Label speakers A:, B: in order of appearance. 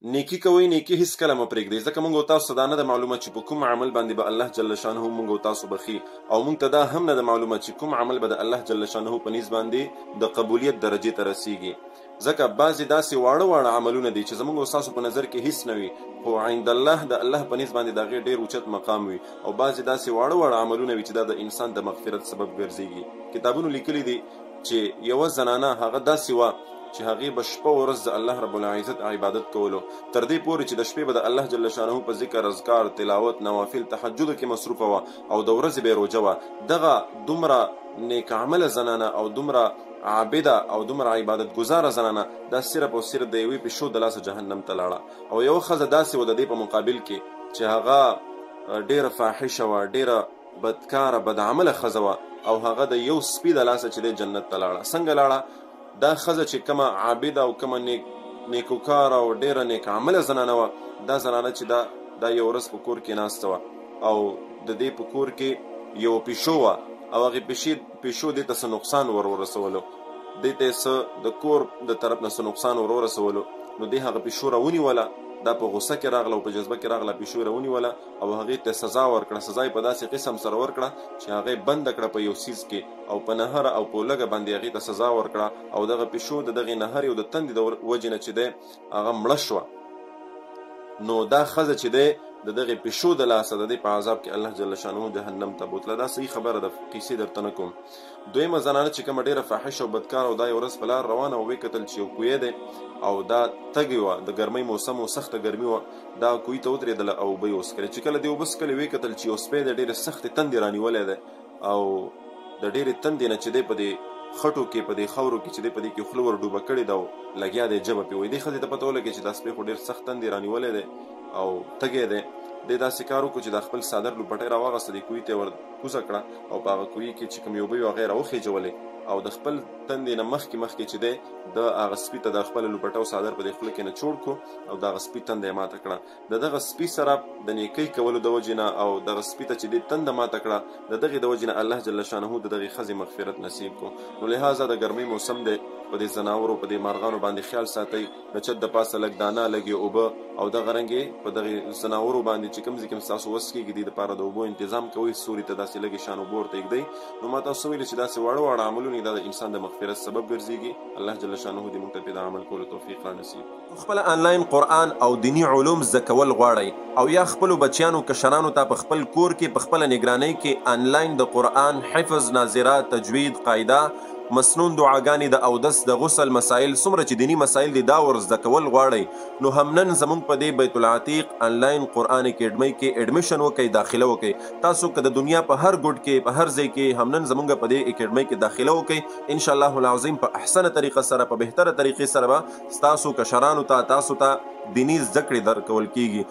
A: نیکی کوئ، نیکی هیڅکله مه پرېږدئ، ځکه موږ او تاسو ته دا نه ده معلومه چې په کوم عمل باندې به الله جل شانه موږ او تاسو بخي، او موږ ته دا هم نه ده معلومه چې کوم عمل به د الله جل شانه په نیز باندې د قبولیت درجې ته رسیږي. ځکه بعضې داسې واړه عملونه دي چې زموږ او ستاسو په نظر کې هیڅ نه وي، خو عند الله د الله په نیز باندې د هغې ډېر اوچت مقام وي، او بعضې داسې واړه عملونه وي چې دا د انسان د مغفرت سبب ګرځېږي. کتابونو لیکلي دي چې یوه زنانه هغه داسې وه چې هغې به شپه ورځ د الله رب العزت عبادت کولو، تر دې پورې چې د شپې به د الله جل شانه په ذکر، اذکار، تلاوت، نوافل، تهجدو کې مصروفه وه، او د ورځې به یې روژه وه. دغه دومره نیک عمله زنانه او دومره عابده او دومره عبادت گزاره زنانه دا صرف او صرف د یوې پیشو د لاسه جهنم ته لاړه. او یوه ښځه داسې وه د دې په مقابل کې چې هغه ډېره فاحشه وه، ډېره بدکاره بدعمله ښځه وه، او هغه د یو سپي د لاسه چې دی جنت ته لاړه. څنګه لاړه؟ دا ښځه چې کومه عابده او کومه نیکوکاره او ډېره نیک عمله زنانه وه، دا زنانه چې دا یو ورځ په کور کې ناسته وه، او د دې په کور کې یو پیشو وه، او هغې پیشو دې ته څه نقصان ورسولو، دې ته یې څه د کور د طرف نه څه نقصان ورسولو، نو دې هغه پیشو راونیوله، دا په غصه کې راغله او په جذبه کې راغله، پیشو یې راونیوله او هغې ته سزا ورکړه. سزا یې په داسې قسم سره ورکړه چې هغې بنده کړه په یو سیز کې، او په نهره او په لږه باندې هغې ته سزا ورکړه، او دغه پیشو د دغې نهرې او د تندې د وجې نه چې دی هغه مړه شوه. نو دا ښځه چې دی د دغې پیشو د لاسه د دې په عذاب کې الله جل شانه جهنم ته بوتله. دا صحیح خبره ده، قیسې درته نه کوم. دویمه زنانه چې کومه ډېره فاحشه او بدکاره، او دا یو ورځ په لار روانه او ویې کتل چې یو کوی دی، او دا تږې وه، د ګرمۍ موسم و، سخته ګرمي وه، دا کوی ته ودرېدله او اوبه یې وڅښلې. چې کله دې اوبه څښلې ویې کتل چې یو سپی دی ډېرې سختې تندې رانیولی دی، او د ډېرې تندې نه چې دی په دې خټو کې، په دې خاورو کې چې دی په دې کې خوله ور ډوبه کړې ده، او لګیا دی جبه پې وایي. دې ښځې ته پته ولګېد چې دا سپی خو ډېر سخت تندې رانیولی دی او تږی دی. دې داسې کار وکړو چې د خپل څادر لوپټۍ راواغسته، دې کوهي ته یې ور کوزه کړه، او په هغه کوهي کې چې کومې اوبه وې هغه یې راوخېجولې، او د خپل تندې نه مخکې چې دی د هغه سپي ته د خپله لوپټه او څادر په دې خوله کې نه چوړ کړو، او د هغه سپي تنده یې ماته کړه. د دغه سپي سره د نیکۍ کولو د وجې نه، او دغه سپي ته چې دې تنده ماته کړه، د دغې د وجې نه الله جل شانه د دغې ښځې مغفرت نصیب کړو. نو لهذا د ګرمۍ موسم دی، په دې ځناورو په دې مارغانو باندې خیال ساتئ، د چت د پاسه لږ دانه، لږې اوبه، او دغه رنګې په دغې ځناورو باندې چې کوم ځای کې ستاسو وس کېږي دې دپاره د اوبو انتظام کوئ، سوري ته داسې لږې شان اوبو ورته ږدئ. نو ما تاسو ویلې چې داسې واړه عملونه دا د انسان د مغفرت سبب ګرځېږي. الله جل شانه دې موږ ته پرې د عمل کولو توفیق را نصیب. خپله آنلاین قرآن او دیني علوم زده کول غواړئ، او یا خپلو بچیانو کشرانو ته په خپل کور کې په خپله نګرانۍ کې آنلاین د قرآن حفظ، ناظره، تجوید، قاعده، مسنون دعاګانې، د اودس، د غسل مسائل، څومره چې دیني مسایل دي دا ور زده کول غواړئ، نو همنن زموږ په دې بیت العتیق آنلاین قرآن اکیډمۍ کې ایډمیشن وکئ، داخله وکئ. تاسو که د دنیا په هر ګوټ کې، په هر ځای کې همنن زموږ په دې اکیډمۍ کې داخله وکئ. انشاءالله العظیم په احسنه طریقه سره، په بهتره طریقې سره به ستاسو کشرانو ته، تاسو ته دیني زده کړې درکول کېږي.